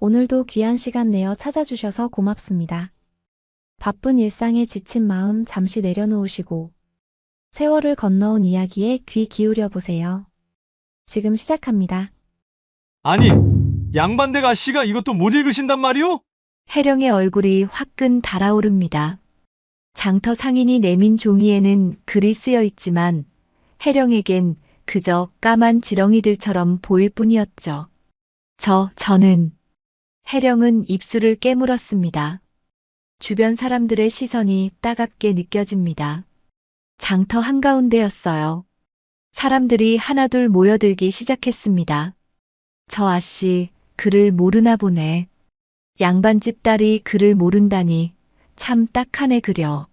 오늘도 귀한 시간 내어 찾아주셔서 고맙습니다. 바쁜 일상에 지친 마음 잠시 내려놓으시고 세월을 건너온 이야기에 귀 기울여 보세요. 지금 시작합니다. 아니, 양반댁 아씨가 이것도 못 읽으신단 말이오? 해령의 얼굴이 화끈 달아오릅니다. 장터 상인이 내민 종이에는 글이 쓰여 있지만 해령에겐 그저 까만 지렁이들처럼 보일 뿐이었죠. 저는 해령은 입술을 깨물었습니다. 주변 사람들의 시선이 따갑게 느껴집니다. 장터 한가운데였어요. 사람들이 하나둘 모여들기 시작했습니다. 저 아씨, 글을 모르나 보네. 양반집 딸이 글을 모른다니 참 딱하네 그려.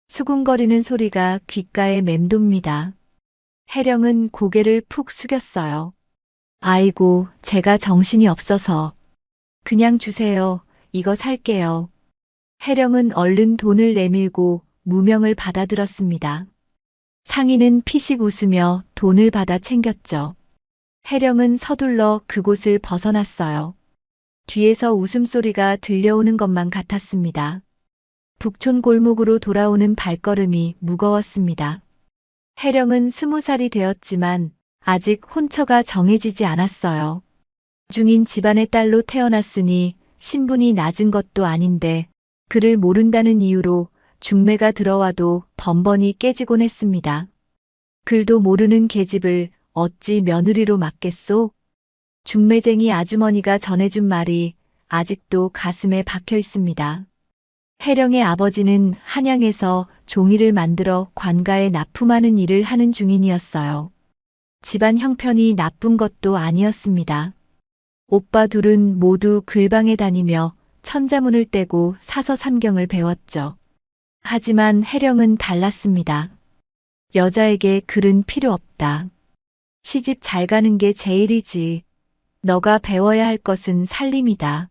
수군거리는 소리가 귓가에 맴돕니다. 해령은 고개를 푹 숙였어요. 아이고, 제가 정신이 없어서. 그냥 주세요. 이거 살게요. 해령은 얼른 돈을 내밀고 무명을 받아들었습니다. 상인은 피식 웃으며 돈을 받아 챙겼죠. 해령은 서둘러 그곳을 벗어났어요. 뒤에서 웃음소리가 들려오는 것만 같았습니다. 북촌 골목으로 돌아오는 발걸음이 무거웠습니다. 해령은 20살이 되었지만 아직 혼처가 정해지지 않았어요. 중인 집안의 딸로 태어났으니 신분이 낮은 것도 아닌데 그를 모른다는 이유로 중매가 들어와도 번번이 깨지곤 했습니다. 글도 모르는 계집을 어찌 며느리로 맡겠소? 중매쟁이 아주머니가 전해준 말이 아직도 가슴에 박혀 있습니다. 해령의 아버지는 한양에서 종이를 만들어 관가에 납품하는 일을 하는 중인이었어요. 집안 형편이 나쁜 것도 아니었습니다. 오빠 둘은 모두 글방에 다니며 천자문을 떼고 사서 삼경을 배웠죠. 하지만 해령은 달랐습니다. 여자에게 글은 필요 없다. 시집 잘 가는 게 제일이지. 너가 배워야 할 것은 살림이다.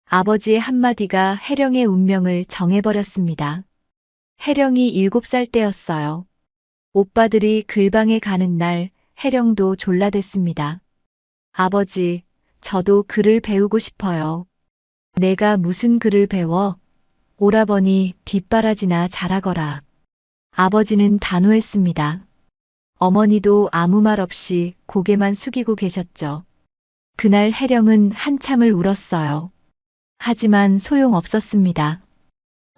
아버지의 한마디가 해령의 운명을 정해버렸습니다. 해령이 7살 때였어요. 오빠들이 글방에 가는 날 해령도 졸라댔습니다. 아버지, 저도 글을 배우고 싶어요. 내가 무슨 글을 배워? 오라버니 뒷바라지나 잘하거라. 아버지는 단호했습니다. 어머니도 아무 말 없이 고개만 숙이고 계셨죠. 그날 해령은 한참을 울었어요. 하지만 소용없었습니다.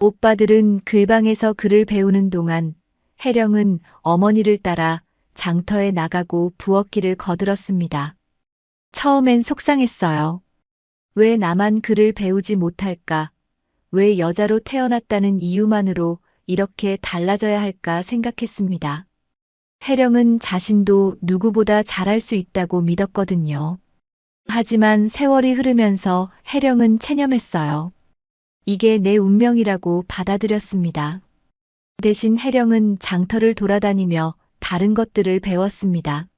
오빠들은 글방에서 글을 배우는 동안 해령은 어머니를 따라 장터에 나가고 부엌길을 거들었습니다. 처음엔 속상했어요. 왜 나만 글을 배우지 못할까? 왜 여자로 태어났다는 이유만으로 이렇게 달라져야 할까 생각했습니다. 해령은 자신도 누구보다 잘할 수 있다고 믿었거든요. 하지만 세월이 흐르면서 해령은 체념했어요. 이게 내 운명이라고 받아들였습니다. 대신 해령은 장터를 돌아다니며 다른 것들을 배웠습니다.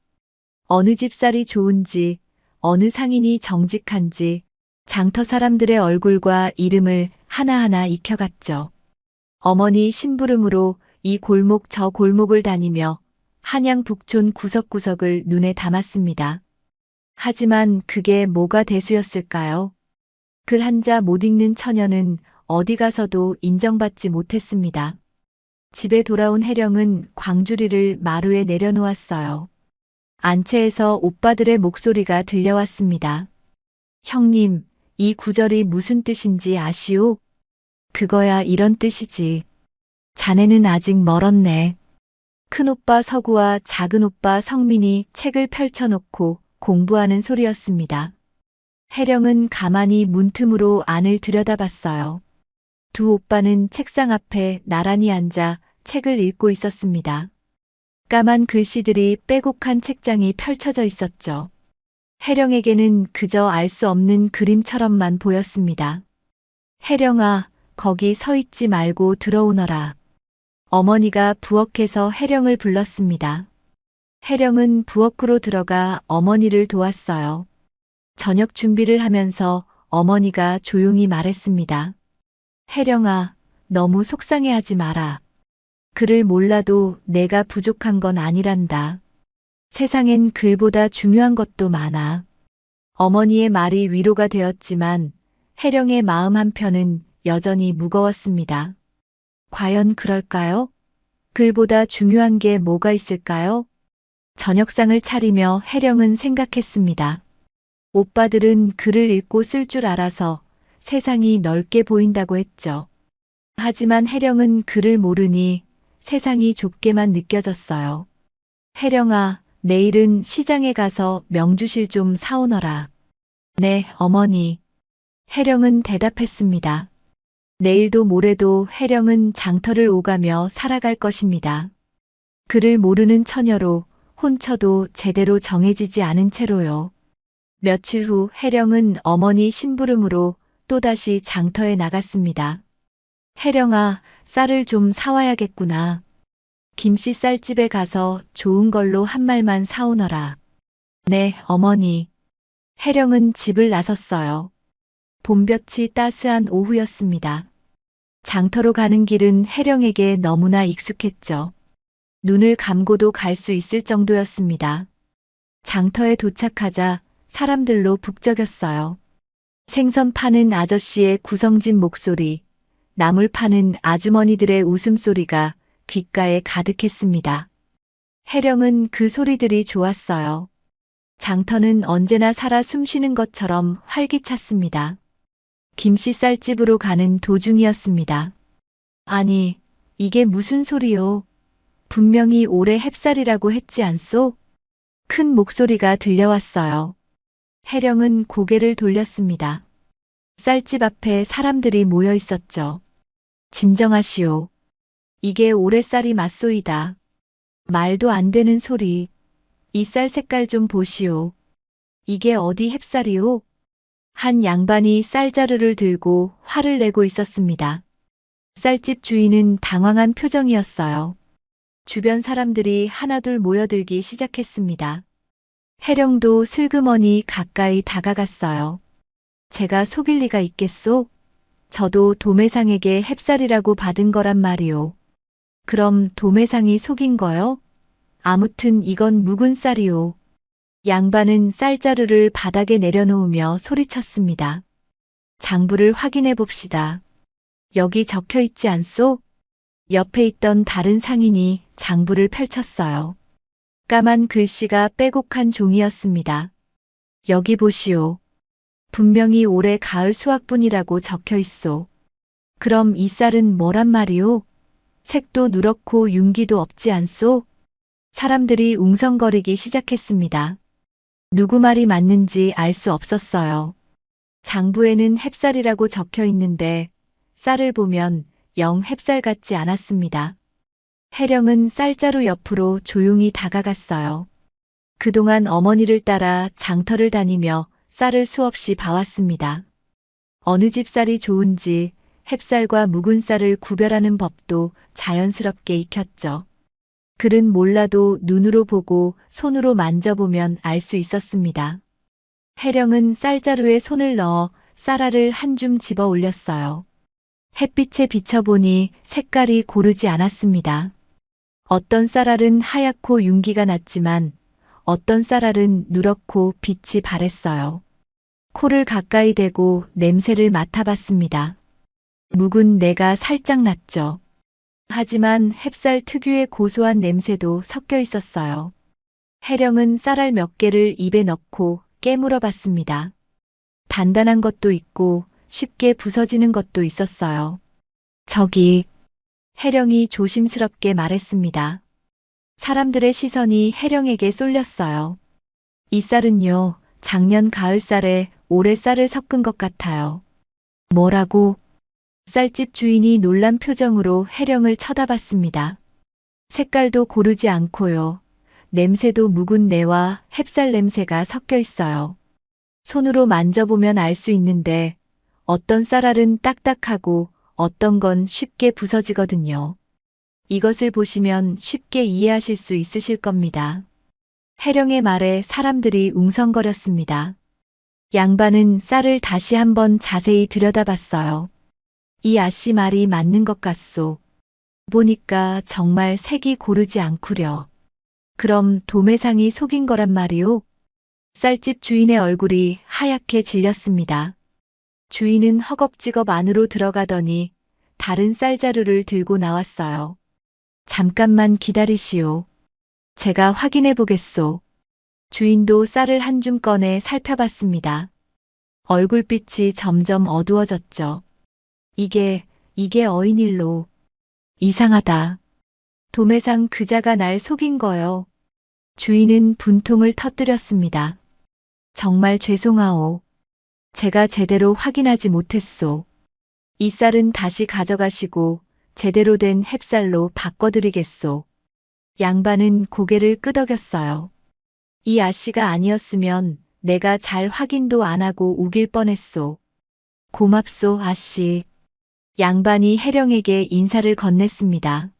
어느 집 쌀이 좋은지, 어느 상인이 정직한지, 장터 사람들의 얼굴과 이름을 하나하나 익혀갔죠. 어머니 심부름으로 이 골목 저 골목을 다니며 한양 북촌 구석구석을 눈에 담았습니다. 하지만 그게 뭐가 대수였을까요? 글 한자 못 읽는 처녀는 어디 가서도 인정받지 못했습니다. 집에 돌아온 해령은 광주리를 마루에 내려놓았어요. 안채에서 오빠들의 목소리가 들려왔습니다. 형님, 이 구절이 무슨 뜻인지 아시오? 그거야 이런 뜻이지. 자네는 아직 멀었네. 큰오빠 서구와 작은오빠 성민이 책을 펼쳐놓고 공부하는 소리였습니다. 해령은 가만히 문틈으로 안을 들여다봤어요. 두 오빠는 책상 앞에 나란히 앉아 책을 읽고 있었습니다. 까만 글씨들이 빼곡한 책장이 펼쳐져 있었죠. 해령에게는 그저 알 수 없는 그림처럼만 보였습니다. 해령아, 거기 서 있지 말고 들어오너라. 어머니가 부엌에서 해령을 불렀습니다. 해령은 부엌으로 들어가 어머니를 도왔어요. 저녁 준비를 하면서 어머니가 조용히 말했습니다. 해령아, 너무 속상해하지 마라. 글을 몰라도 내가 부족한 건 아니란다. 세상엔 글보다 중요한 것도 많아. 어머니의 말이 위로가 되었지만 혜령의 마음 한편은 여전히 무거웠습니다. 과연 그럴까요? 글보다 중요한 게 뭐가 있을까요? 저녁상을 차리며 혜령은 생각했습니다. 오빠들은 글을 읽고 쓸 줄 알아서 세상이 넓게 보인다고 했죠. 하지만 혜령은 글을 모르니 세상이 좁게만 느껴졌어요. 혜령아, 내일은 시장에 가서 명주실 좀 사오너라. 네, 어머니. 혜령은 대답했습니다. 내일도 모레도 혜령은 장터를 오가며 살아갈 것입니다. 글을 모르는 처녀로 혼처도 제대로 정해지지 않은 채로요. 며칠 후 혜령은 어머니 심부름으로 또다시 장터에 나갔습니다. 혜령아, 쌀을 좀 사와야겠구나. 김씨 쌀집에 가서 좋은 걸로 한 말만 사오너라. 네, 어머니. 혜령은 집을 나섰어요. 봄볕이 따스한 오후였습니다. 장터로 가는 길은 혜령에게 너무나 익숙했죠. 눈을 감고도 갈 수 있을 정도였습니다. 장터에 도착하자 사람들로 북적였어요. 생선 파는 아저씨의 구성진 목소리, 나물 파는 아주머니들의 웃음소리가 귓가에 가득했습니다. 혜령은 그 소리들이 좋았어요. 장터는 언제나 살아 숨쉬는 것처럼 활기찼습니다. 김씨 쌀집으로 가는 도중이었습니다. 아니, 이게 무슨 소리요? 분명히 올해 햅쌀이라고 했지 않소? 큰 목소리가 들려왔어요. 혜령은 고개를 돌렸습니다. 쌀집 앞에 사람들이 모여 있었죠. 진정하시오. 이게 올해 쌀이 맞소이다. 말도 안 되는 소리. 이 쌀 색깔 좀 보시오. 이게 어디 햅쌀이오? 한 양반이 쌀자루를 들고 화를 내고 있었습니다. 쌀집 주인은 당황한 표정이었어요. 주변 사람들이 하나둘 모여들기 시작했습니다. 혜령도 슬그머니 가까이 다가갔어요. 제가 속일 리가 있겠소? 저도 도매상에게 햅쌀이라고 받은 거란 말이오. 그럼 도매상이 속인 거요? 아무튼 이건 묵은 쌀이오. 양반은 쌀자루를 바닥에 내려놓으며 소리쳤습니다. 장부를 확인해 봅시다. 여기 적혀 있지 않소? 옆에 있던 다른 상인이 장부를 펼쳤어요. 까만 글씨가 빼곡한 종이였습니다. 여기 보시오. 분명히 올해 가을 수확분이라고 적혀 있소. 그럼 이 쌀은 뭐란 말이오? 색도 누렇고 윤기도 없지 않소? 사람들이 웅성거리기 시작했습니다. 누구 말이 맞는지 알 수 없었어요. 장부에는 햅쌀이라고 적혀 있는데 쌀을 보면 영 햅쌀 같지 않았습니다. 혜령은 쌀자루 옆으로 조용히 다가갔어요. 그동안 어머니를 따라 장터를 다니며 쌀을 수없이 봐왔습니다. 어느 집 쌀이 좋은지 햅쌀과 묵은 쌀을 구별하는 법도 자연스럽게 익혔죠. 글은 몰라도 눈으로 보고 손으로 만져보면 알 수 있었습니다. 혜령은 쌀자루에 손을 넣어 쌀알을 한 줌 집어 올렸어요. 햇빛에 비춰보니 색깔이 고르지 않았습니다. 어떤 쌀알은 하얗고 윤기가 났지만 어떤 쌀알은 누렇고 빛이 바랬어요. 코를 가까이 대고 냄새를 맡아봤습니다. 묵은 내가 살짝 났죠. 하지만 햅쌀 특유의 고소한 냄새도 섞여 있었어요. 혜령은 쌀알 몇 개를 입에 넣고 깨물어 봤습니다. 단단한 것도 있고 쉽게 부서지는 것도 있었어요. 저기, 혜령이 조심스럽게 말했습니다. 사람들의 시선이 혜령에게 쏠렸어요. 이 쌀은요, 작년 가을 쌀에 올해 쌀을 섞은 것 같아요. 뭐라고? 쌀집 주인이 놀란 표정으로 혜령을 쳐다봤습니다. 색깔도 고르지 않고요. 냄새도 묵은 내와 햅쌀 냄새가 섞여 있어요. 손으로 만져보면 알 수 있는데 어떤 쌀알은 딱딱하고 어떤 건 쉽게 부서지거든요. 이것을 보시면 쉽게 이해하실 수 있으실 겁니다. 혜령의 말에 사람들이 웅성거렸습니다. 양반은 쌀을 다시 한번 자세히 들여다봤어요. 이 아씨 말이 맞는 것 같소. 보니까 정말 색이 고르지 않구려. 그럼 도매상이 속인 거란 말이오? 쌀집 주인의 얼굴이 하얗게 질렸습니다. 주인은 허겁지겁 안으로 들어가더니 다른 쌀자루를 들고 나왔어요. 잠깐만 기다리시오. 제가 확인해 보겠소. 주인도 쌀을 한 줌 꺼내 살펴봤습니다. 얼굴빛이 점점 어두워졌죠. 이게 어인일로. 이상하다. 도매상 그자가 날 속인 거요. 주인은 분통을 터뜨렸습니다. 정말 죄송하오. 제가 제대로 확인하지 못했소. 이 쌀은 다시 가져가시고 제대로 된 햅쌀로 바꿔드리겠소. 양반은 고개를 끄덕였어요. 이 아씨가 아니었으면 내가 잘 확인도 안 하고 우길 뻔했소. 고맙소, 아씨. 양반이 해령에게 인사를 건넸습니다.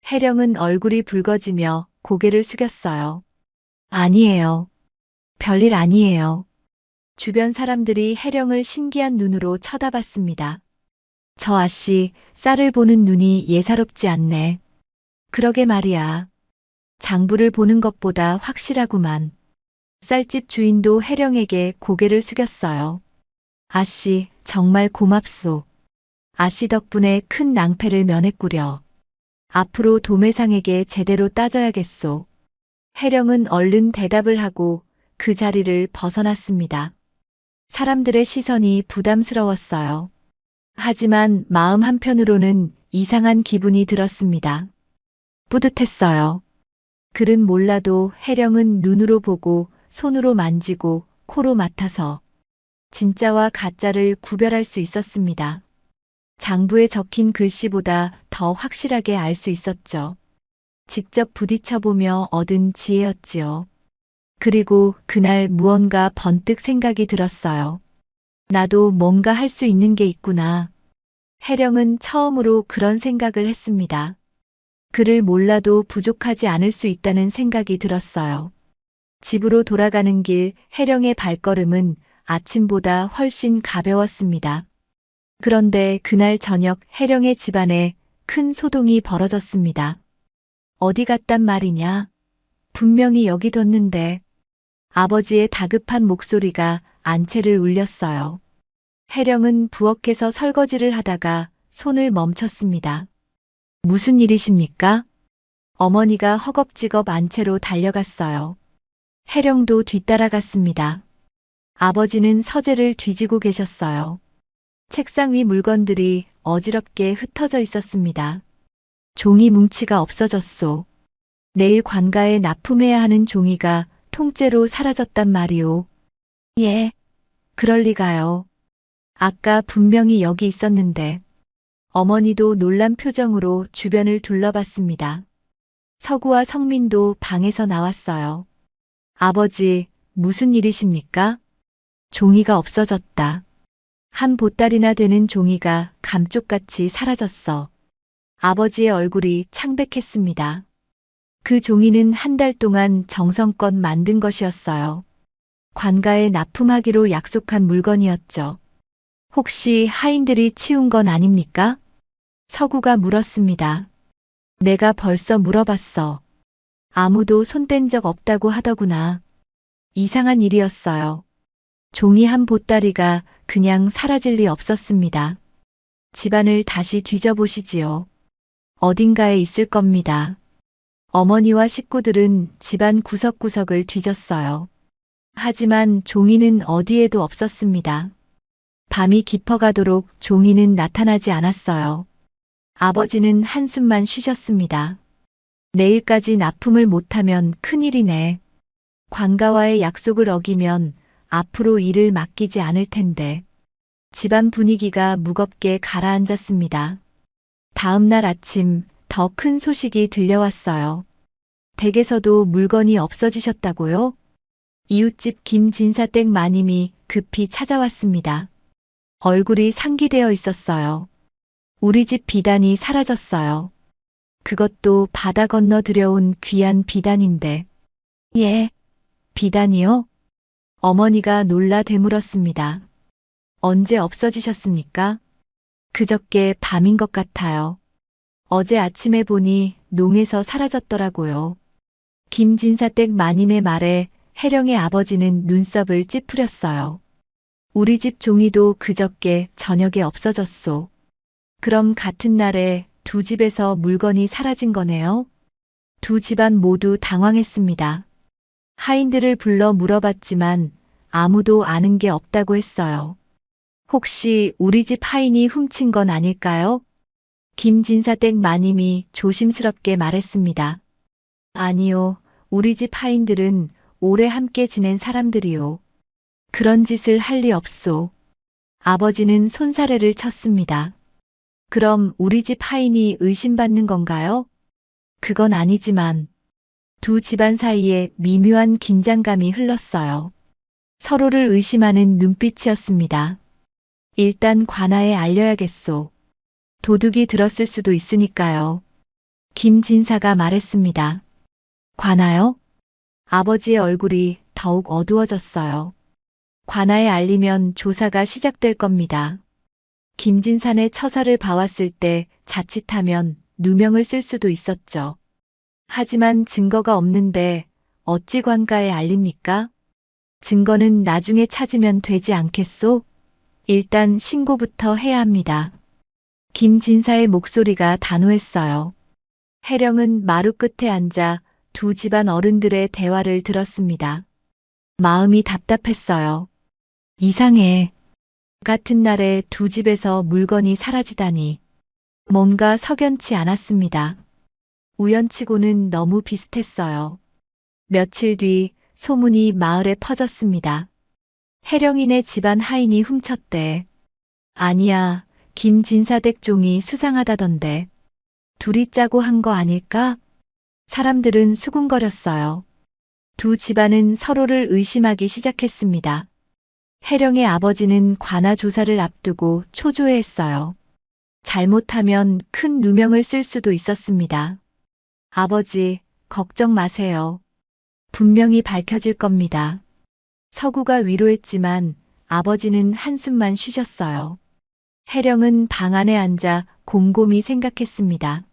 해령은 얼굴이 붉어지며 고개를 숙였어요. 아니에요. 별일 아니에요. 주변 사람들이 해령을 신기한 눈으로 쳐다봤습니다. 저 아씨, 쌀을 보는 눈이 예사롭지 않네. 그러게 말이야. 장부를 보는 것보다 확실하구만. 쌀집 주인도 해령에게 고개를 숙였어요. 아씨, 정말 고맙소. 아씨 덕분에 큰 낭패를 면했구려. 앞으로 도매상에게 제대로 따져야겠소. 해령은 얼른 대답을 하고 그 자리를 벗어났습니다. 사람들의 시선이 부담스러웠어요. 하지만 마음 한편으로는 이상한 기분이 들었습니다. 뿌듯했어요. 글은 몰라도 해령은 눈으로 보고 손으로 만지고 코로 맡아서 진짜와 가짜를 구별할 수 있었습니다. 장부에 적힌 글씨보다 더 확실하게 알 수 있었죠. 직접 부딪혀보며 얻은 지혜였지요. 그리고 그날 무언가 번뜩 생각이 들었어요. 나도 뭔가 할 수 있는 게 있구나. 해령은 처음으로 그런 생각을 했습니다. 글을 몰라도 부족하지 않을 수 있다는 생각이 들었어요. 집으로 돌아가는 길 해령의 발걸음은 아침보다 훨씬 가벼웠습니다. 그런데 그날 저녁 해령의 집안에 큰 소동이 벌어졌습니다. 어디 갔단 말이냐? 분명히 여기 뒀는데. 아버지의 다급한 목소리가 안채를 울렸어요. 해령은 부엌에서 설거지를 하다가 손을 멈췄습니다. 무슨 일이십니까? 어머니가 허겁지겁 안채로 달려갔어요. 해령도 뒤따라갔습니다. 아버지는 서재를 뒤지고 계셨어요. 책상 위 물건들이 어지럽게 흩어져 있었습니다. 종이 뭉치가 없어졌소. 내일 관가에 납품해야 하는 종이가 통째로 사라졌단 말이오. 예, 그럴 리가요. 아까 분명히 여기 있었는데. 어머니도 놀란 표정으로 주변을 둘러봤습니다. 서구와 성민도 방에서 나왔어요. 아버지, 무슨 일이십니까? 종이가 없어졌다. 한 보따리나 되는 종이가 감쪽같이 사라졌어. 아버지의 얼굴이 창백했습니다. 그 종이는 한 달 동안 정성껏 만든 것이었어요. 관가에 납품하기로 약속한 물건이었죠. 혹시 하인들이 치운 건 아닙니까? 서구가 물었습니다. 내가 벌써 물어봤어. 아무도 손댄 적 없다고 하더구나. 이상한 일이었어요. 종이 한 보따리가 그냥 사라질 리 없었습니다. 집안을 다시 뒤져보시지요. 어딘가에 있을 겁니다. 어머니와 식구들은 집안 구석구석을 뒤졌어요. 하지만 종이는 어디에도 없었습니다. 밤이 깊어가도록 종이는 나타나지 않았어요. 아버지는 한숨만 쉬셨습니다. 내일까지 납품을 못하면 큰일이네. 관가와의 약속을 어기면 앞으로 일을 맡기지 않을 텐데. 집안 분위기가 무겁게 가라앉았습니다. 다음 날 아침 더 큰 소식이 들려왔어요. 댁에서도 물건이 없어지셨다고요? 이웃집 김진사댁 마님이 급히 찾아왔습니다. 얼굴이 상기되어 있었어요. 우리 집 비단이 사라졌어요. 그것도 바다 건너 들여온 귀한 비단인데. 예, 비단이요? 어머니가 놀라 되물었습니다. 언제 없어지셨습니까? 그저께 밤인 것 같아요. 어제 아침에 보니 농에서 사라졌더라고요. 김진사댁 마님의 말에 혜령의 아버지는 눈썹을 찌푸렸어요. 우리 집 종이도 그저께 저녁에 없어졌소. 그럼 같은 날에 두 집에서 물건이 사라진 거네요? 두 집안 모두 당황했습니다. 하인들을 불러 물어봤지만 아무도 아는 게 없다고 했어요. 혹시 우리 집 하인이 훔친 건 아닐까요? 김진사댁 마님이 조심스럽게 말했습니다. 아니요, 우리 집 하인들은 오래 함께 지낸 사람들이요. 그런 짓을 할 리 없소. 아버지는 손사래를 쳤습니다. 그럼 우리 집 하인이 의심받는 건가요? 그건 아니지만 두 집안 사이에 미묘한 긴장감이 흘렀어요. 서로를 의심하는 눈빛이었습니다. 일단 관아에 알려야겠소. 도둑이 들었을 수도 있으니까요. 김진사가 말했습니다. 관아요? 아버지의 얼굴이 더욱 어두워졌어요. 관아에 알리면 조사가 시작될 겁니다. 김진산의 처사를 봐왔을 때 자칫하면 누명을 쓸 수도 있었죠. 하지만 증거가 없는데 어찌 관가에 알립니까? 증거는 나중에 찾으면 되지 않겠소? 일단 신고부터 해야 합니다. 김진사의 목소리가 단호했어요. 혜령은 마루 끝에 앉아 두 집안 어른들의 대화를 들었습니다. 마음이 답답했어요. 이상해. 같은 날에 두 집에서 물건이 사라지다니. 뭔가 석연치 않았습니다. 우연치고는 너무 비슷했어요. 며칠 뒤 소문이 마을에 퍼졌습니다. 혜령이네 집안 하인이 훔쳤대. 아니야, 김진사댁 종이 수상하다던데. 둘이 짜고 한 거 아닐까? 사람들은 수군거렸어요. 두 집안은 서로를 의심하기 시작했습니다. 혜령의 아버지는 관아 조사를 앞두고 초조해했어요. 잘못하면 큰 누명을 쓸 수도 있었습니다. 아버지, 걱정 마세요. 분명히 밝혀질 겁니다. 서구가 위로했지만 아버지는 한숨만 쉬셨어요. 혜령은 방 안에 앉아 곰곰이 생각했습니다.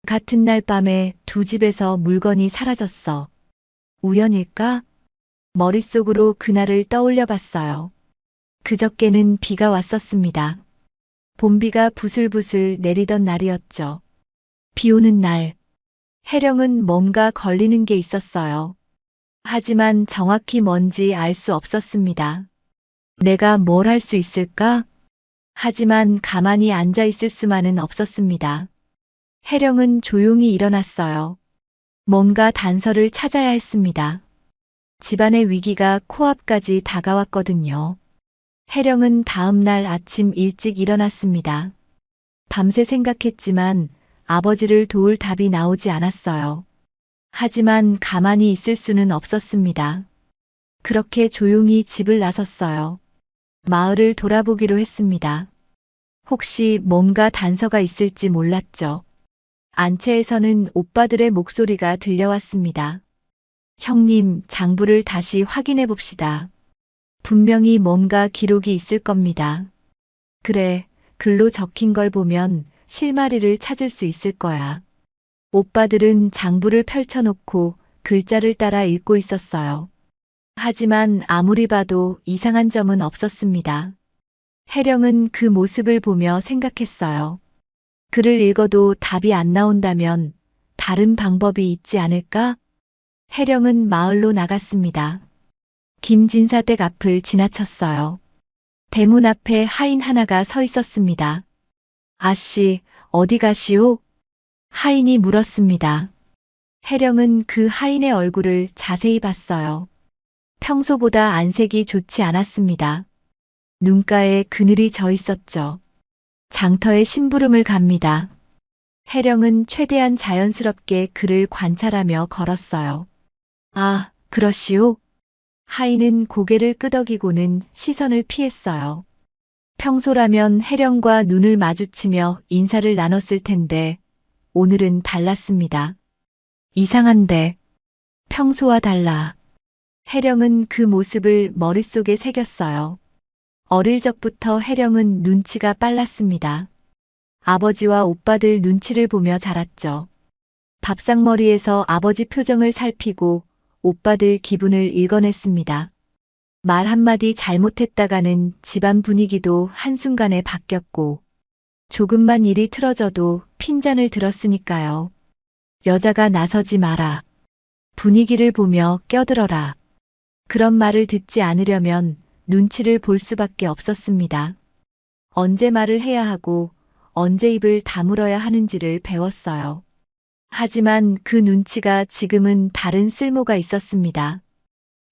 같은 날 밤에 두 집에서 물건이 사라졌어. 우연일까? 머릿속으로 그날을 떠올려 봤어요. 그저께는 비가 왔었습니다. 봄비가 부슬부슬 내리던 날이었죠. 비 오는 날, 혜령은 뭔가 걸리는 게 있었어요. 하지만 정확히 뭔지 알 수 없었습니다. 내가 뭘 할 수 있을까? 하지만 가만히 앉아 있을 수만은 없었습니다. 혜령은 조용히 일어났어요. 뭔가 단서를 찾아야 했습니다. 집안의 위기가 코앞까지 다가왔거든요. 혜령은 다음 날 아침 일찍 일어났습니다. 밤새 생각했지만 아버지를 도울 답이 나오지 않았어요. 하지만 가만히 있을 수는 없었습니다. 그렇게 조용히 집을 나섰어요. 마을을 돌아보기로 했습니다. 혹시 뭔가 단서가 있을지 몰랐죠. 안채에서는 오빠들의 목소리가 들려왔습니다. 형님, 장부를 다시 확인해 봅시다. 분명히 뭔가 기록이 있을 겁니다. 그래, 글로 적힌 걸 보면 실마리를 찾을 수 있을 거야. 오빠들은 장부를 펼쳐놓고 글자를 따라 읽고 있었어요. 하지만 아무리 봐도 이상한 점은 없었습니다. 혜령은 그 모습을 보며 생각했어요. 글을 읽어도 답이 안 나온다면 다른 방법이 있지 않을까? 혜령은 마을로 나갔습니다. 김진사댁 앞을 지나쳤어요. 대문 앞에 하인 하나가 서 있었습니다. 아씨, 어디 가시오? 하인이 물었습니다. 혜령은 그 하인의 얼굴을 자세히 봤어요. 평소보다 안색이 좋지 않았습니다. 눈가에 그늘이 져 있었죠. 장터에 심부름을 갑니다. 혜령은 최대한 자연스럽게 그를 관찰하며 걸었어요. 아, 그러시오? 하인은 고개를 끄덕이고는 시선을 피했어요. 평소라면 혜령과 눈을 마주치며 인사를 나눴을 텐데 오늘은 달랐습니다. 이상한데 평소와 달라. 혜령은 그 모습을 머릿속에 새겼어요. 어릴 적부터 혜령은 눈치가 빨랐습니다. 아버지와 오빠들 눈치를 보며 자랐죠. 밥상머리에서 아버지 표정을 살피고 오빠들 기분을 읽어냈습니다. 말 한마디 잘못했다가는 집안 분위기도 한순간에 바뀌었고, 조금만 일이 틀어져도 핀잔을 들었으니까요. 여자가 나서지 마라. 분위기를 보며 껴들어라. 그런 말을 듣지 않으려면 눈치를 볼 수밖에 없었습니다. 언제 말을 해야 하고 언제 입을 다물어야 하는지를 배웠어요. 하지만 그 눈치가 지금은 다른 쓸모가 있었습니다.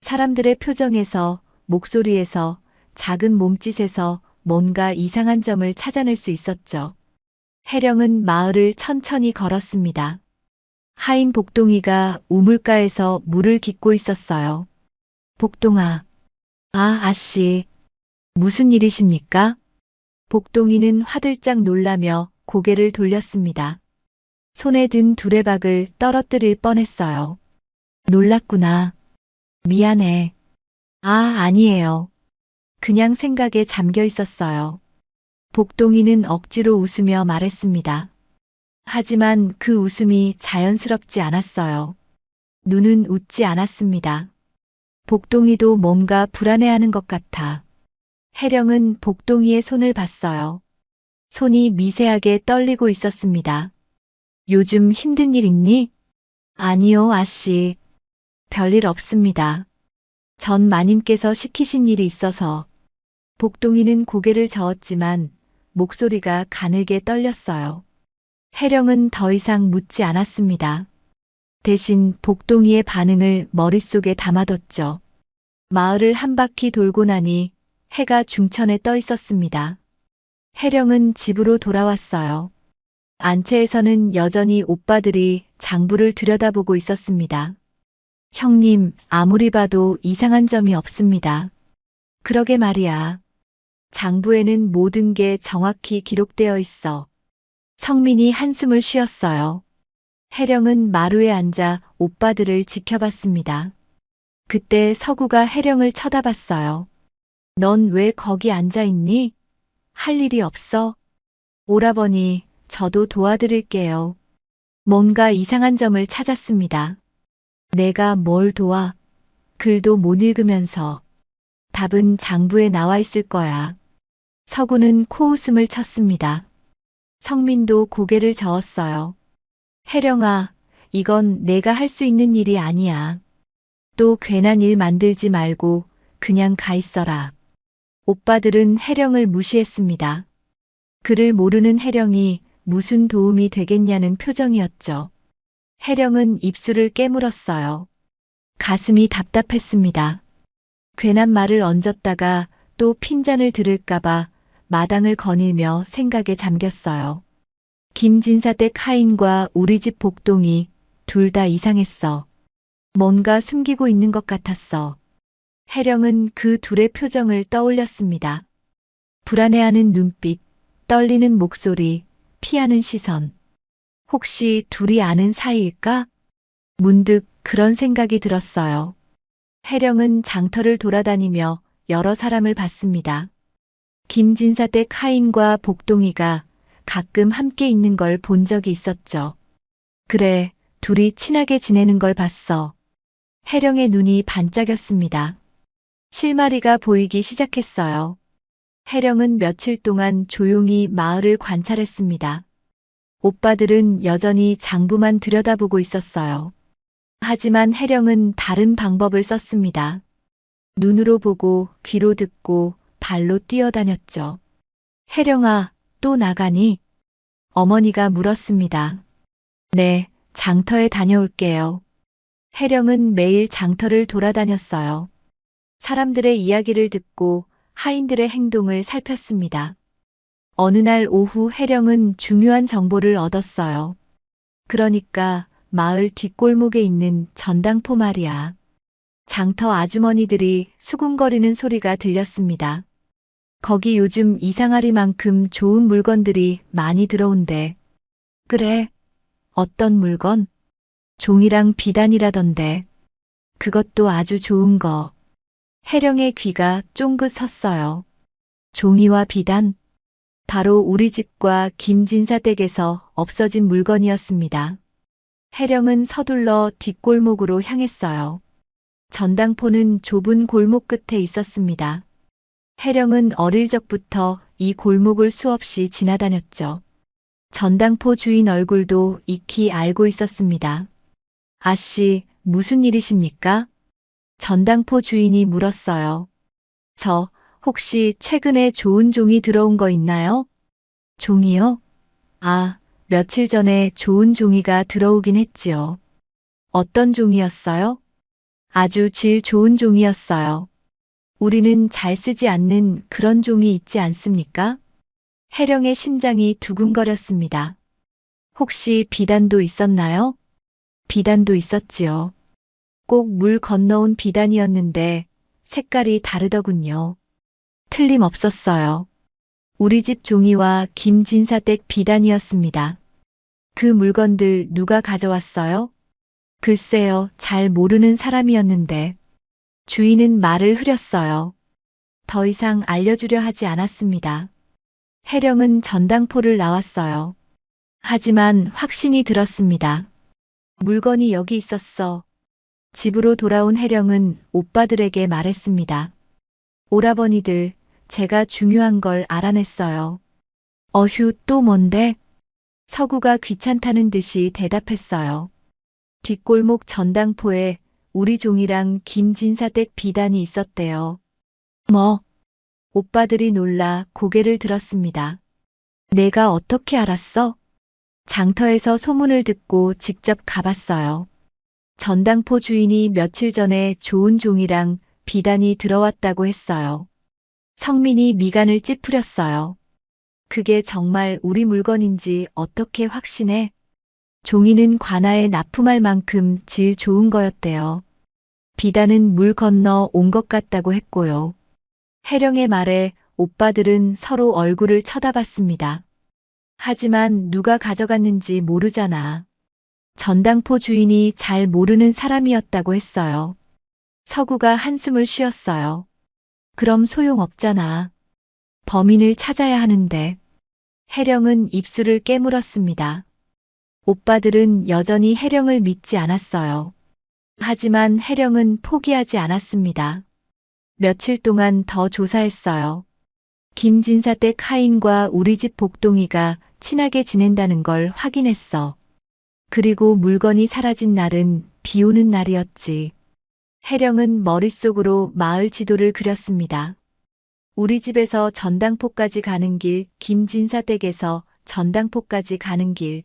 사람들의 표정에서, 목소리에서, 작은 몸짓에서 뭔가 이상한 점을 찾아낼 수 있었죠. 혜령은 마을을 천천히 걸었습니다. 하인 복동이가 우물가에서 물을 깃고 있었어요. 복동아. 아씨. 무슨 일이십니까? 복동이는 화들짝 놀라며 고개를 돌렸습니다. 손에 든 두레박을 떨어뜨릴 뻔했어요. 놀랐구나. 미안해. 아니에요. 그냥 생각에 잠겨 있었어요. 복동이는 억지로 웃으며 말했습니다. 하지만 그 웃음이 자연스럽지 않았어요. 눈은 웃지 않았습니다. 복동이도 뭔가 불안해하는 것 같아. 혜령은 복동이의 손을 봤어요. 손이 미세하게 떨리고 있었습니다. 요즘 힘든 일 있니? 아니요, 아씨. 별일 없습니다. 전 마님께서 시키신 일이 있어서. 복동이는 고개를 저었지만 목소리가 가늘게 떨렸어요. 혜령은 더 이상 묻지 않았습니다. 대신 복동이의 반응을 머릿속에 담아뒀죠. 마을을 한 바퀴 돌고 나니 해가 중천에 떠 있었습니다. 혜령은 집으로 돌아왔어요. 안채에서는 여전히 오빠들이 장부를 들여다보고 있었습니다. 형님, 아무리 봐도 이상한 점이 없습니다. 그러게 말이야. 장부에는 모든 게 정확히 기록되어 있어. 성민이 한숨을 쉬었어요. 혜령은 마루에 앉아 오빠들을 지켜봤습니다. 그때 서구가 혜령을 쳐다봤어요. 넌 왜 거기 앉아 있니? 할 일이 없어? 오라버니, 저도 도와드릴게요. 뭔가 이상한 점을 찾았습니다. 내가 뭘 도와? 글도 못 읽으면서. 답은 장부에 나와 있을 거야. 서구는 코웃음을 쳤습니다. 성민도 고개를 저었어요. 혜령아, 이건 내가 할 수 있는 일이 아니야. 또 괜한 일 만들지 말고 그냥 가 있어라. 오빠들은 혜령을 무시했습니다. 글을 모르는 혜령이 무슨 도움이 되겠냐는 표정이었죠. 혜령은 입술을 깨물었어요. 가슴이 답답했습니다. 괜한 말을 얹었다가 또 핀잔을 들을까봐 마당을 거닐며 생각에 잠겼어요. 김진사댁 하인과 우리 집 복동이 둘 다 이상했어. 뭔가 숨기고 있는 것 같았어. 혜령은 그 둘의 표정을 떠올렸습니다. 불안해하는 눈빛, 떨리는 목소리, 피하는 시선. 혹시 둘이 아는 사이일까? 문득 그런 생각이 들었어요. 혜령은 장터를 돌아다니며 여러 사람을 봤습니다. 김진사댁 하인과 복동이가 가끔 함께 있는 걸 본 적이 있었죠. 그래, 둘이 친하게 지내는 걸 봤어. 혜령의 눈이 반짝였습니다. 실마리가 보이기 시작했어요. 혜령은 며칠 동안 조용히 마을을 관찰했습니다. 오빠들은 여전히 장부만 들여다보고 있었어요. 하지만 혜령은 다른 방법을 썼습니다. 눈으로 보고 귀로 듣고 발로 뛰어다녔죠. 혜령아, 또 나가니? 어머니가 물었습니다. 네, 장터에 다녀올게요. 혜령은 매일 장터를 돌아다녔어요. 사람들의 이야기를 듣고 하인들의 행동을 살폈습니다. 어느 날 오후 혜령은 중요한 정보를 얻었어요. 그러니까 마을 뒷골목에 있는 전당포 말이야. 장터 아주머니들이 수군거리는 소리가 들렸습니다. 거기 요즘 이상하리만큼 좋은 물건들이 많이 들어온대. 그래. 어떤 물건? 종이랑 비단이라던데. 그것도 아주 좋은 거. 혜령의 귀가 쫑긋 섰어요. 종이와 비단? 바로 우리 집과 김진사 댁에서 없어진 물건이었습니다. 혜령은 서둘러 뒷골목으로 향했어요. 전당포는 좁은 골목 끝에 있었습니다. 혜령은 어릴 적부터 이 골목을 수없이 지나다녔죠. 전당포 주인 얼굴도 익히 알고 있었습니다. 아씨, 무슨 일이십니까? 전당포 주인이 물었어요. 저, 혹시 최근에 좋은 종이 들어온 거 있나요? 종이요? 아, 며칠 전에 좋은 종이가 들어오긴 했지요. 어떤 종이었어요? 아주 질 좋은 종이었어요. 우리는 잘 쓰지 않는 그런 종이 있지 않습니까? 혜령의 심장이 두근거렸습니다. 혹시 비단도 있었나요? 비단도 있었지요. 꼭 물 건너온 비단이었는데 색깔이 다르더군요. 틀림없었어요. 우리 집 종이와 김진사댁 비단이었습니다. 그 물건들 누가 가져왔어요? 글쎄요, 잘 모르는 사람이었는데. 주인은 말을 흐렸어요. 더 이상 알려주려 하지 않았습니다. 혜령은 전당포를 나왔어요. 하지만 확신이 들었습니다. 물건이 여기 있었어. 집으로 돌아온 혜령은 오빠들에게 말했습니다. 오라버니들, 제가 중요한 걸 알아냈어요. 어휴, 또 뭔데? 서구가 귀찮다는 듯이 대답했어요. 뒷골목 전당포에 우리 종이랑 김진사댁 비단이 있었대요. 뭐? 오빠들이 놀라 고개를 들었습니다. 내가 어떻게 알았어? 장터에서 소문을 듣고 직접 가봤어요. 전당포 주인이 며칠 전에 좋은 종이랑 비단이 들어왔다고 했어요. 성민이 미간을 찌푸렸어요. 그게 정말 우리 물건인지 어떻게 확신해? 종이는 관아에 납품할 만큼 질 좋은 거였대요. 비단은 물 건너 온 것 같다고 했고요. 혜령의 말에 오빠들은 서로 얼굴을 쳐다봤습니다. 하지만 누가 가져갔는지 모르잖아. 전당포 주인이 잘 모르는 사람이었다고 했어요. 서구가 한숨을 쉬었어요. 그럼 소용없잖아. 범인을 찾아야 하는데. 혜령은 입술을 깨물었습니다. 오빠들은 여전히 혜령을 믿지 않았어요. 하지만 혜령은 포기하지 않았습니다. 며칠 동안 더 조사했어요. 김진사댁 하인과 우리 집 복동이가 친하게 지낸다는 걸 확인했어. 그리고 물건이 사라진 날은 비 오는 날이었지. 혜령은 머릿속으로 마을 지도를 그렸습니다. 우리 집에서 전당포까지 가는 길, 김진사댁에서 전당포까지 가는 길.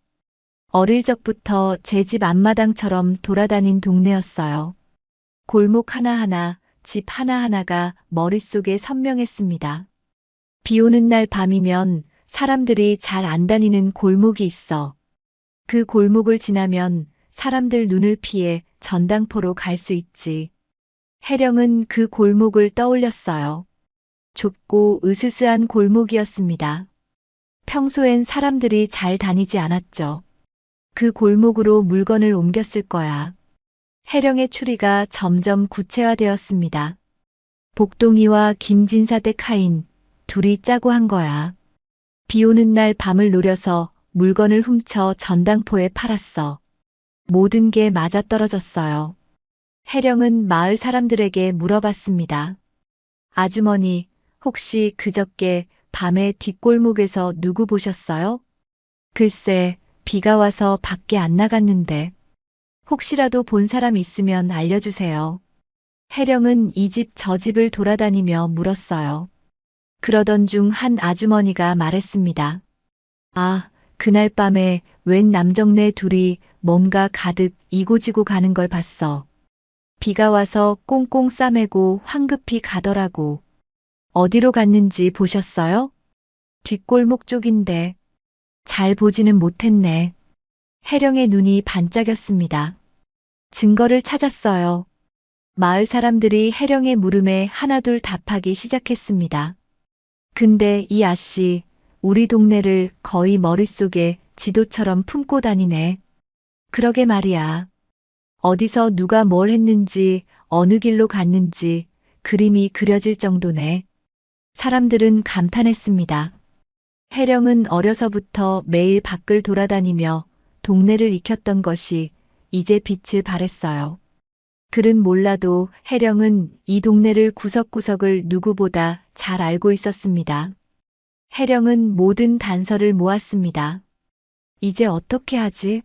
어릴 적부터 제 집 앞마당처럼 돌아다닌 동네였어요. 골목 하나하나, 집 하나하나가 머릿속에 선명했습니다. 비 오는 날 밤이면 사람들이 잘 안 다니는 골목이 있어. 그 골목을 지나면 사람들 눈을 피해 전당포로 갈 수 있지. 혜령은 그 골목을 떠올렸어요. 좁고 으스스한 골목이었습니다. 평소엔 사람들이 잘 다니지 않았죠. 그 골목으로 물건을 옮겼을 거야. 혜령의 추리가 점점 구체화되었습니다. 복동이와 김진사댁 하인, 둘이 짜고 한 거야. 비 오는 날 밤을 노려서 물건을 훔쳐 전당포에 팔았어. 모든 게 맞아떨어졌어요. 혜령은 마을 사람들에게 물어봤습니다. 아주머니, 혹시 그저께 밤에 뒷골목에서 누구 보셨어요? 글쎄, 비가 와서 밖에 안 나갔는데. 혹시라도 본 사람 있으면 알려주세요. 혜령은 이 집 저 집을 돌아다니며 물었어요. 그러던 중 한 아주머니가 말했습니다. 아, 그날 밤에 웬 남정네 둘이 뭔가 가득 이고지고 가는 걸 봤어. 비가 와서 꽁꽁 싸매고 황급히 가더라고. 어디로 갔는지 보셨어요? 뒷골목 쪽인데. 잘 보지는 못했네. 혜령의 눈이 반짝였습니다. 증거를 찾았어요. 마을 사람들이 혜령의 물음에 하나둘 답하기 시작했습니다. 근데 이 아씨, 우리 동네를 거의 머릿속에 지도처럼 품고 다니네. 그러게 말이야. 어디서 누가 뭘 했는지, 어느 길로 갔는지 그림이 그려질 정도네. 사람들은 감탄했습니다. 혜령은 어려서부터 매일 밖을 돌아다니며 동네를 익혔던 것이 이제 빛을 발했어요. 글은 몰라도 혜령은 이 동네를 구석구석을 누구보다 잘 알고 있었습니다. 혜령은 모든 단서를 모았습니다. 이제 어떻게 하지?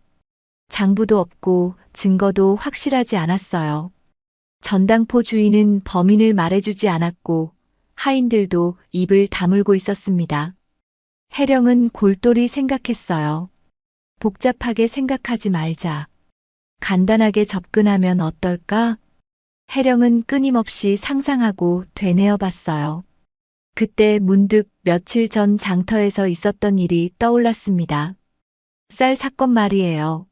장부도 없고 증거도 확실하지 않았어요. 전당포 주인은 범인을 말해주지 않았고 하인들도 입을 다물고 있었습니다. 혜령은 골똘히 생각했어요. 복잡하게 생각하지 말자. 간단하게 접근하면 어떨까? 혜령은 끊임없이 상상하고 되뇌어 봤어요. 그때 문득 며칠 전 장터에서 있었던 일이 떠올랐습니다. 쌀 사건 말이에요.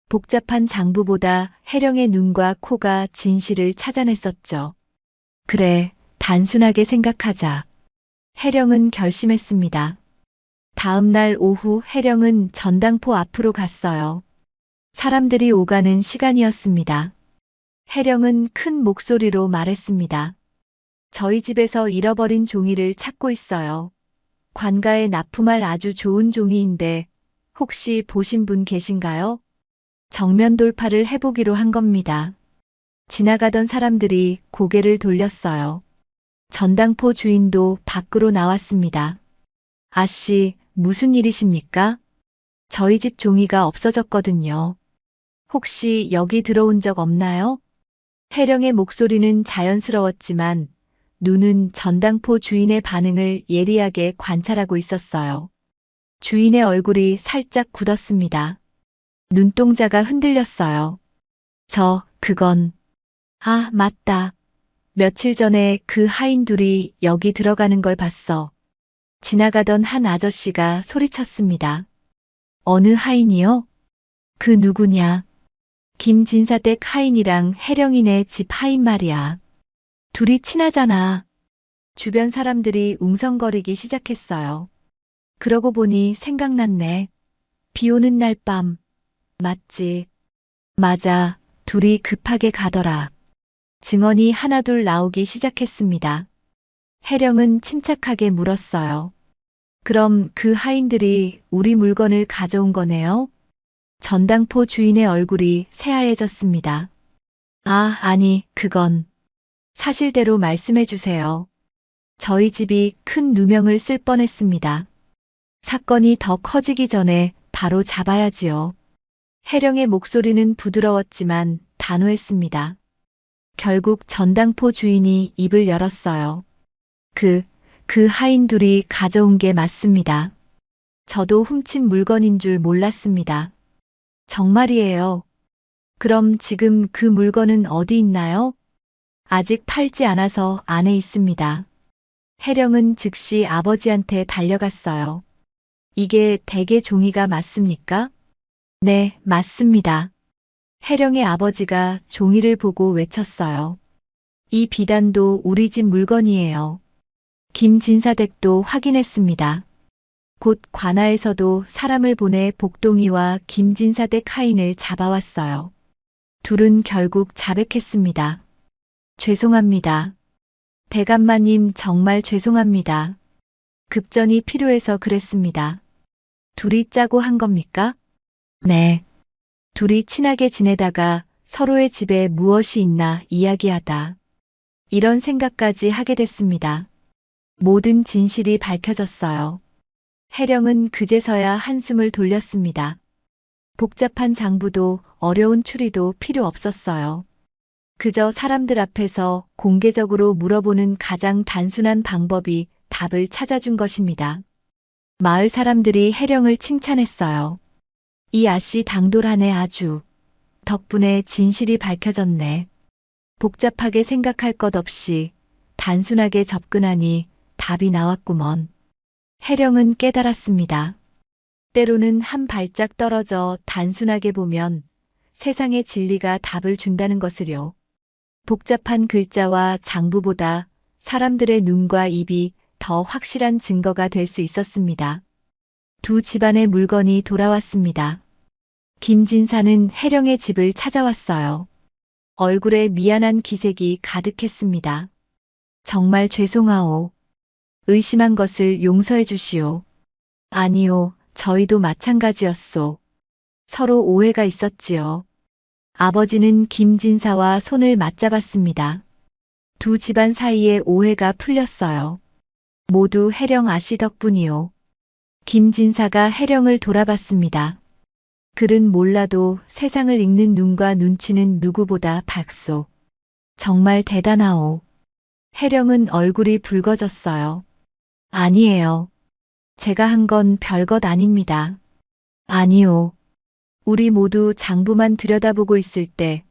복잡한 장부보다 혜령의 눈과 코가 진실을 찾아냈었죠. 그래, 단순하게 생각하자. 혜령은 결심했습니다. 다음 날 오후 혜령은 전당포 앞으로 갔어요. 사람들이 오가는 시간이었습니다. 혜령은 큰 목소리로 말했습니다. 저희 집에서 잃어버린 종이를 찾고 있어요. 관가에 납품할 아주 좋은 종이인데 혹시 보신 분 계신가요? 정면 돌파를 해보기로 한 겁니다. 지나가던 사람들이 고개를 돌렸어요. 전당포 주인도 밖으로 나왔습니다. 아씨, 무슨 일이십니까? 저희 집 종이가 없어졌거든요. 혹시 여기 들어온 적 없나요? 혜령의 목소리는 자연스러웠지만 눈은 전당포 주인의 반응을 예리하게 관찰하고 있었어요. 주인의 얼굴이 살짝 굳었습니다. 눈동자가 흔들렸어요. 그건. 아, 맞다. 며칠 전에 그 하인 둘이 여기 들어가는 걸 봤어. 지나가던 한 아저씨가 소리쳤습니다. 어느 하인이요? 그 누구냐? 김진사댁 하인이랑 혜령이네 집 하인 말이야. 둘이 친하잖아. 주변 사람들이 웅성거리기 시작했어요. 그러고 보니 생각났네. 비 오는 날 밤. 맞지? 맞아. 둘이 급하게 가더라. 증언이 하나둘 나오기 시작했습니다. 혜령은 침착하게 물었어요. 그럼 그 하인들이 우리 물건을 가져온 거네요? 전당포 주인의 얼굴이 새하얘졌습니다. 아니, 그건. 사실대로 말씀해 주세요. 저희 집이 큰 누명을 쓸 뻔했습니다. 사건이 더 커지기 전에 바로 잡아야지요. 혜령의 목소리는 부드러웠지만 단호했습니다. 결국 전당포 주인이 입을 열었어요. 그 하인 둘이 가져온 게 맞습니다. 저도 훔친 물건인 줄 몰랐습니다. 정말이에요. 그럼 지금 그 물건은 어디 있나요? 아직 팔지 않아서 안에 있습니다. 혜령은 즉시 아버지한테 달려갔어요. 이게 대개 종이가 맞습니까? 네, 맞습니다. 혜령의 아버지가 종이를 보고 외쳤어요. 이 비단도 우리 집 물건이에요. 김진사댁도 확인했습니다. 곧 관아에서도 사람을 보내 복동이와 김진사댁 하인을 잡아왔어요. 둘은 결국 자백했습니다. 죄송합니다. 대감마님 정말 죄송합니다. 급전이 필요해서 그랬습니다. 둘이 짜고 한 겁니까? 네. 둘이 친하게 지내다가 서로의 집에 무엇이 있나 이야기하다. 이런 생각까지 하게 됐습니다. 모든 진실이 밝혀졌어요. 혜령은 그제서야 한숨을 돌렸습니다. 복잡한 장부도 어려운 추리도 필요 없었어요. 그저 사람들 앞에서 공개적으로 물어보는 가장 단순한 방법이 답을 찾아준 것입니다. 마을 사람들이 혜령을 칭찬했어요. 이 아씨 당돌하네 아주. 덕분에 진실이 밝혀졌네. 복잡하게 생각할 것 없이 단순하게 접근하니 답이 나왔구먼. 혜령은 깨달았습니다. 때로는 한 발짝 떨어져 단순하게 보면 세상의 진리가 답을 준다는 것을요. 복잡한 글자와 장부보다 사람들의 눈과 입이 더 확실한 증거가 될 수 있었습니다. 두 집안의 물건이 돌아왔습니다. 김진사는 혜령의 집을 찾아왔어요. 얼굴에 미안한 기색이 가득했습니다. 정말 죄송하오. 의심한 것을 용서해 주시오. 아니요, 저희도 마찬가지였소. 서로 오해가 있었지요. 아버지는 김진사와 손을 맞잡았습니다. 두 집안 사이에 오해가 풀렸어요. 모두 혜령 아씨 덕분이요. 김진사가 혜령을 돌아봤습니다. 글은 몰라도 세상을 읽는 눈과 눈치는 누구보다 밝소. 정말 대단하오. 혜령은 얼굴이 붉어졌어요. 아니에요. 제가 한 건 별것 아닙니다. 아니요. 우리 모두 장부만 들여다보고 있을 때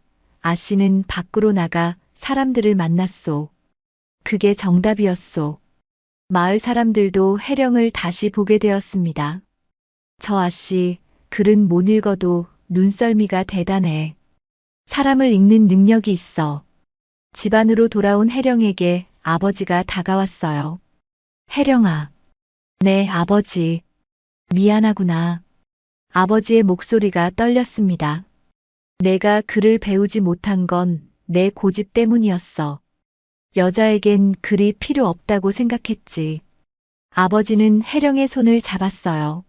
아씨는 밖으로 나가 사람들을 만났소. 그게 정답이었소. 마을 사람들도 혜령을 다시 보게 되었습니다. 저 아씨, 글은 못 읽어도 눈썰미가 대단해. 사람을 읽는 능력이 있어. 집안으로 돌아온 혜령에게 아버지가 다가왔어요. 혜령아. 네, 아버지. 미안하구나. 아버지의 목소리가 떨렸습니다. 내가 글을 배우지 못한 건 내 고집 때문이었어. 여자에겐 글이 필요 없다고 생각했지. 아버지는 혜령의 손을 잡았어요.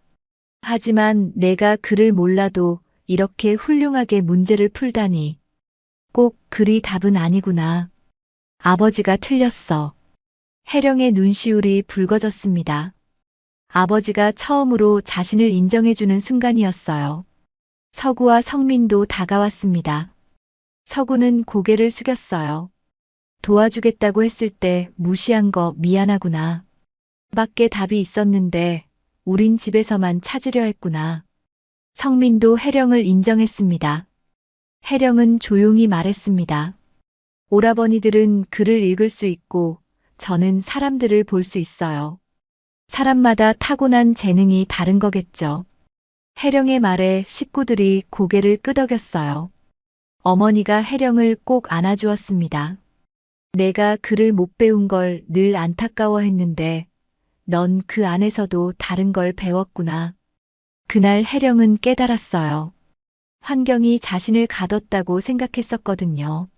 하지만 내가 글을 몰라도 이렇게 훌륭하게 문제를 풀다니. 꼭 글이 답은 아니구나. 아버지가 틀렸어. 혜령의 눈시울이 붉어졌습니다. 아버지가 처음으로 자신을 인정해주는 순간이었어요. 서구와 성민도 다가왔습니다. 서구는 고개를 숙였어요. 도와주겠다고 했을 때 무시한 거 미안하구나. 밖에 답이 있었는데 우린 집에서만 찾으려 했구나. 성민도 혜령을 인정했습니다. 혜령은 조용히 말했습니다. 오라버니들은 글을 읽을 수 있고 저는 사람들을 볼 수 있어요. 사람마다 타고난 재능이 다른 거겠죠. 혜령의 말에 식구들이 고개를 끄덕였어요. 어머니가 혜령을 꼭 안아주었습니다. 내가 글을 못 배운 걸 늘 안타까워했는데 넌 그 안에서도 다른 걸 배웠구나. 그날 혜령은 깨달았어요. 환경이 자신을 가뒀다고 생각했었거든요.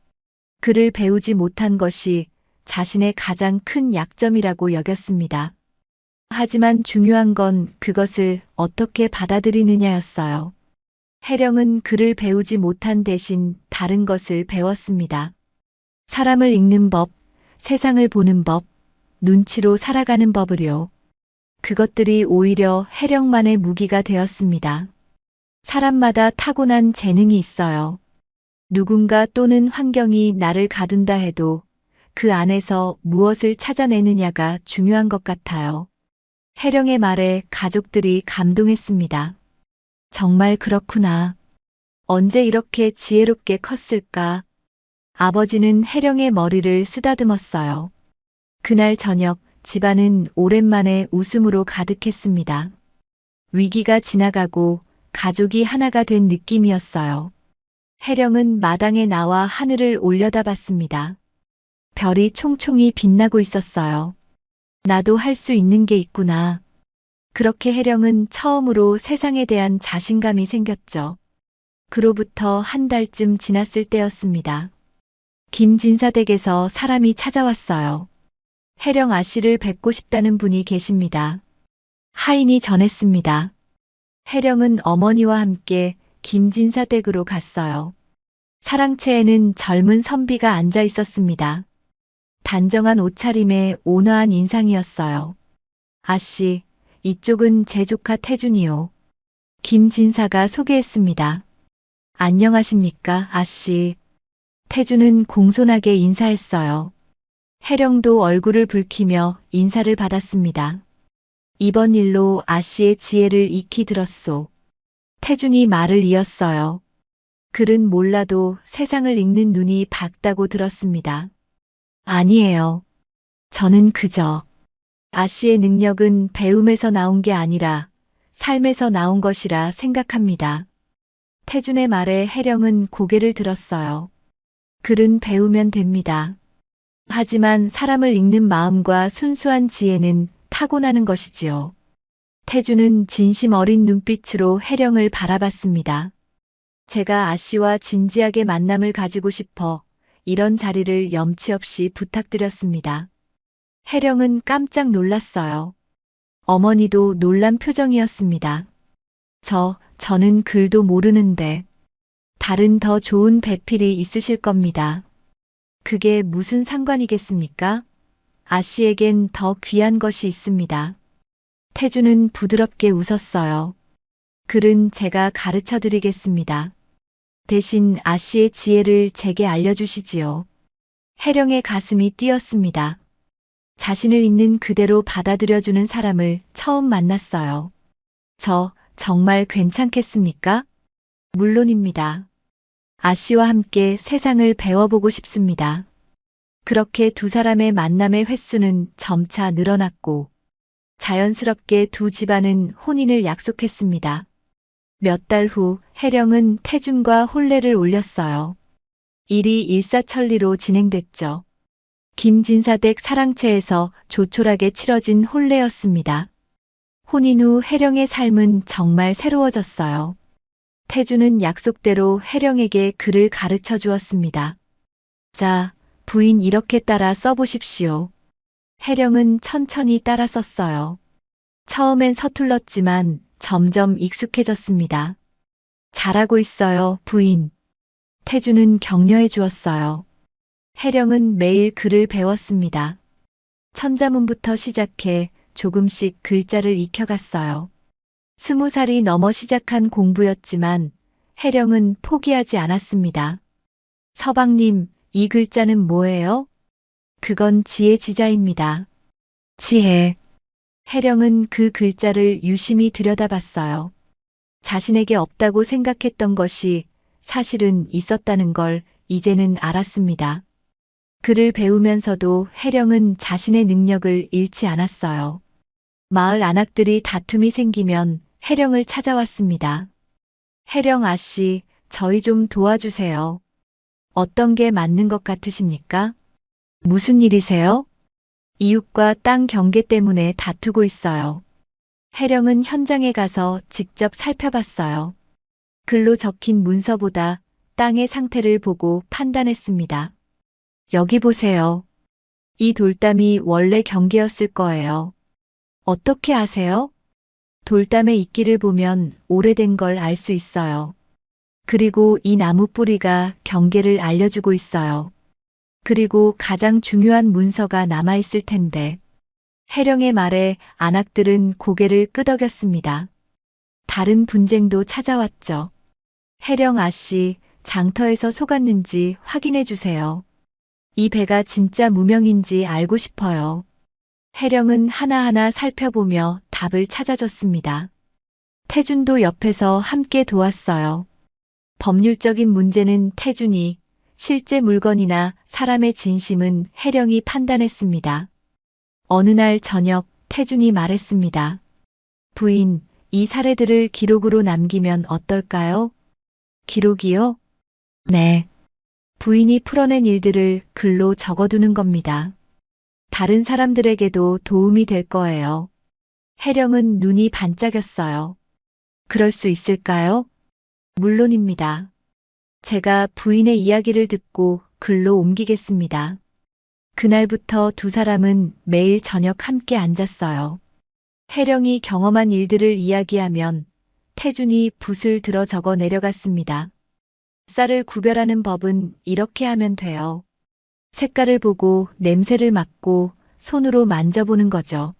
글을 배우지 못한 것이 자신의 가장 큰 약점이라고 여겼습니다. 하지만 중요한 건 그것을 어떻게 받아들이느냐였어요. 혜령은 글을 배우지 못한 대신 다른 것을 배웠습니다. 사람을 읽는 법, 세상을 보는 법, 눈치로 살아가는 법을요. 그것들이 오히려 혜령만의 무기가 되었습니다. 사람마다 타고난 재능이 있어요. 누군가 또는 환경이 나를 가둔다 해도 그 안에서 무엇을 찾아내느냐가 중요한 것 같아요. 혜령의 말에 가족들이 감동했습니다. 정말 그렇구나. 언제 이렇게 지혜롭게 컸을까? 아버지는 혜령의 머리를 쓰다듬었어요. 그날 저녁 집안은 오랜만에 웃음으로 가득했습니다. 위기가 지나가고 가족이 하나가 된 느낌이었어요. 혜령은 마당에 나와 하늘을 올려다봤습니다. 별이 총총히 빛나고 있었어요. 나도 할 수 있는 게 있구나. 그렇게 혜령은 처음으로 세상에 대한 자신감이 생겼죠. 그로부터 한 달쯤 지났을 때였습니다. 김진사 댁에서 사람이 찾아왔어요. 혜령 아씨를 뵙고 싶다는 분이 계십니다. 하인이 전했습니다. 혜령은 어머니와 함께 김진사 댁으로 갔어요. 사랑채에는 젊은 선비가 앉아 있었습니다. 단정한 옷차림에 온화한 인상이었어요. 아씨, 이쪽은 제 조카 태준이요. 김진사가 소개했습니다. 안녕하십니까, 아씨. 태준은 공손하게 인사했어요. 혜령도 얼굴을 붉히며 인사를 받았습니다. 이번 일로 아씨의 지혜를 익히 들었소. 태준이 말을 이었어요. 글은 몰라도 세상을 읽는 눈이 밝다고 들었습니다. 아니에요. 저는 그저 아씨의 능력은 배움에서 나온 게 아니라 삶에서 나온 것이라 생각합니다. 태준의 말에 혜령은 고개를 들었어요. 글은 배우면 됩니다. 하지만 사람을 읽는 마음과 순수한 지혜는 타고나는 것이지요. 태준은 진심 어린 눈빛으로 혜령을 바라봤습니다. 제가 아씨와 진지하게 만남을 가지고 싶어 이런 자리를 염치 없이 부탁드렸습니다. 혜령은 깜짝 놀랐어요. 어머니도 놀란 표정이었습니다. 저는 글도 모르는데. 다른 더 좋은 배필이 있으실 겁니다. 그게 무슨 상관이겠습니까? 아 씨에겐 더 귀한 것이 있습니다. 태주는 부드럽게 웃었어요. 글은 제가 가르쳐 드리겠습니다. 대신 아 씨의 지혜를 제게 알려주시지요. 혜령의 가슴이 뛰었습니다. 자신을 있는 그대로 받아들여주는 사람을 처음 만났어요. 저 정말 괜찮겠습니까? 물론입니다. 아 씨와 함께 세상을 배워보고 싶습니다. 그렇게 두 사람의 만남의 횟수는 점차 늘어났고 자연스럽게 두 집안은 혼인을 약속했습니다. 몇 달 후 혜령은 태준과 혼례를 올렸어요. 일이 일사천리로 진행됐죠. 김진사댁 사랑채에서 조촐하게 치러진 혼례였습니다. 혼인 후 혜령의 삶은 정말 새로워졌어요. 태주는 약속대로 혜령에게 글을 가르쳐 주었습니다. 자, 부인 이렇게 따라 써보십시오. 혜령은 천천히 따라 썼어요. 처음엔 서툴렀지만 점점 익숙해졌습니다. 잘하고 있어요, 부인. 태주는 격려해 주었어요. 혜령은 매일 글을 배웠습니다. 천자문부터 시작해 조금씩 글자를 익혀갔어요. 20살이 넘어 시작한 공부였지만 혜령은 포기하지 않았습니다. 서방님, 이 글자는 뭐예요? 그건 지혜 지자입니다. 지혜. 혜령은 그 글자를 유심히 들여다봤어요. 자신에게 없다고 생각했던 것이 사실은 있었다는 걸 이제는 알았습니다. 글을 배우면서도 혜령은 자신의 능력을 잃지 않았어요. 마을 안악들이 다툼이 생기면 혜령을 찾아왔습니다. 혜령 아씨, 저희 좀 도와주세요. 어떤 게 맞는 것 같으십니까? 무슨 일이세요? 이웃과 땅 경계 때문에 다투고 있어요. 혜령은 현장에 가서 직접 살펴봤어요. 글로 적힌 문서보다 땅의 상태를 보고 판단했습니다. 여기 보세요. 이 돌담이 원래 경계였을 거예요. 어떻게 아세요? 돌담의 이끼를 보면 오래된 걸 알 수 있어요. 그리고 이 나무 뿌리가 경계를 알려주고 있어요. 그리고 가장 중요한 문서가 남아있을 텐데. 혜령의 말에 안악들은 고개를 끄덕였습니다. 다른 분쟁도 찾아왔죠. 혜령 아씨, 장터에서 속았는지 확인해 주세요. 이 배가 진짜 무명인지 알고 싶어요. 혜령은 하나하나 살펴보며 답을 찾아줬습니다. 태준도 옆에서 함께 도왔어요. 법률적인 문제는 태준이, 실제 물건이나 사람의 진심은 혜령이 판단했습니다. 어느 날 저녁 태준이 말했습니다. 부인, 이 사례들을 기록으로 남기면 어떨까요? 기록이요? 네. 부인이 풀어낸 일들을 글로 적어두는 겁니다. 다른 사람들에게도 도움이 될 거예요. 혜령은 눈이 반짝였어요. 그럴 수 있을까요? 물론입니다. 제가 부인의 이야기를 듣고 글로 옮기겠습니다. 그날부터 두 사람은 매일 저녁 함께 앉았어요. 혜령이 경험한 일들을 이야기하면 태준이 붓을 들어 적어 내려갔습니다. 쌀을 구별하는 법은 이렇게 하면 돼요. 색깔을 보고 냄새를 맡고 손으로 만져보는 거죠.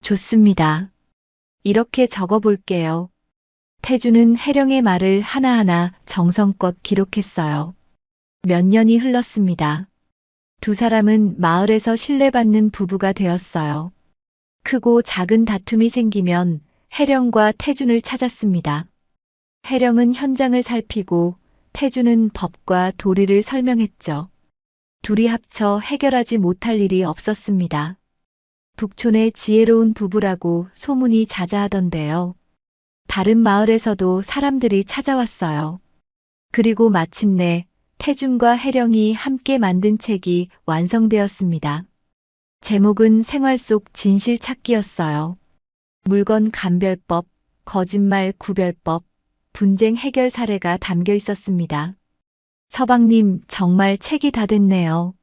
좋습니다. 이렇게 적어볼게요. 태준은 혜령의 말을 하나하나 정성껏 기록했어요. 몇 년이 흘렀습니다. 두 사람은 마을에서 신뢰받는 부부가 되었어요. 크고 작은 다툼이 생기면 혜령과 태준을 찾았습니다. 혜령은 현장을 살피고 태준은 법과 도리를 설명했죠. 둘이 합쳐 해결하지 못할 일이 없었습니다. 북촌의 지혜로운 부부라고 소문이 자자하던데요. 다른 마을에서도 사람들이 찾아왔어요. 그리고 마침내 태준과 혜령이 함께 만든 책이 완성되었습니다. 제목은 생활 속 진실 찾기였어요. 물건 감별법, 거짓말 구별법, 분쟁 해결 사례가 담겨 있었습니다. 서방님, 정말 책이 다 됐네요.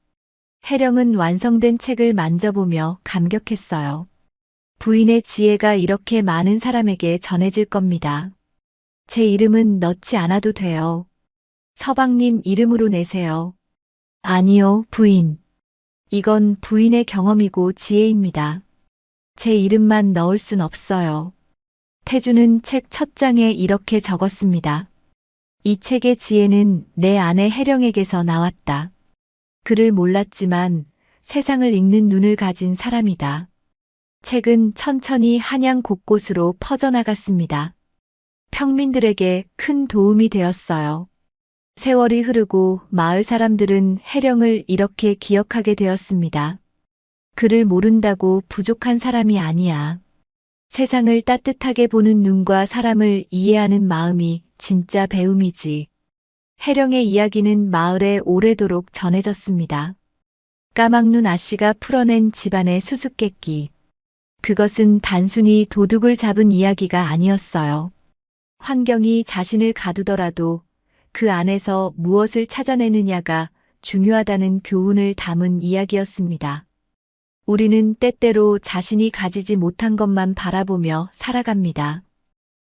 혜령은 완성된 책을 만져보며 감격했어요. 부인의 지혜가 이렇게 많은 사람에게 전해질 겁니다. 제 이름은 넣지 않아도 돼요. 서방님 이름으로 내세요. 아니요, 부인. 이건 부인의 경험이고 지혜입니다. 제 이름만 넣을 순 없어요. 태주는 책 첫 장에 이렇게 적었습니다. 이 책의 지혜는 내 아내 혜령에게서 나왔다. 그를 몰랐지만 세상을 읽는 눈을 가진 사람이다. 책은 천천히 한양 곳곳으로 퍼져나갔습니다. 평민들에게 큰 도움이 되었어요. 세월이 흐르고 마을 사람들은 혜령을 이렇게 기억하게 되었습니다. 그를 모른다고 부족한 사람이 아니야. 세상을 따뜻하게 보는 눈과 사람을 이해하는 마음이 진짜 배움이지. 혜령의 이야기는 마을에 오래도록 전해졌습니다. 까막눈 아씨가 풀어낸 집안의 수수께끼. 그것은 단순히 도둑을 잡은 이야기가 아니었어요. 환경이 자신을 가두더라도 그 안에서 무엇을 찾아내느냐가 중요하다는 교훈을 담은 이야기였습니다. 우리는 때때로 자신이 가지지 못한 것만 바라보며 살아갑니다.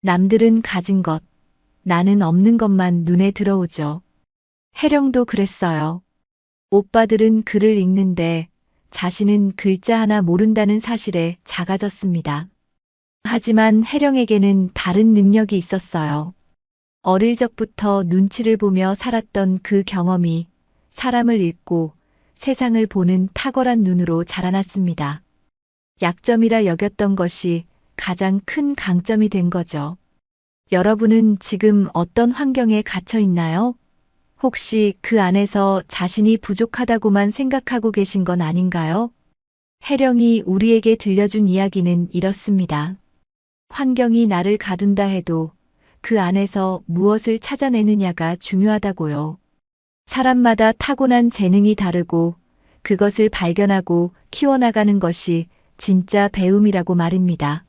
남들은 가진 것, 나는 없는 것만 눈에 들어오죠. 혜령도 그랬어요. 오빠들은 글을 읽는데 자신은 글자 하나 모른다는 사실에 작아졌습니다. 하지만 혜령에게는 다른 능력이 있었어요. 어릴 적부터 눈치를 보며 살았던 그 경험이 사람을 읽고 세상을 보는 탁월한 눈으로 자라났습니다. 약점이라 여겼던 것이 가장 큰 강점이 된 거죠. 여러분은 지금 어떤 환경에 갇혀 있나요? 혹시 그 안에서 자신이 부족하다고만 생각하고 계신 건 아닌가요? 혜령이 우리에게 들려준 이야기는 이렇습니다. 환경이 나를 가둔다 해도 그 안에서 무엇을 찾아내느냐가 중요하다고요. 사람마다 타고난 재능이 다르고 그것을 발견하고 키워나가는 것이 진짜 배움이라고 말입니다.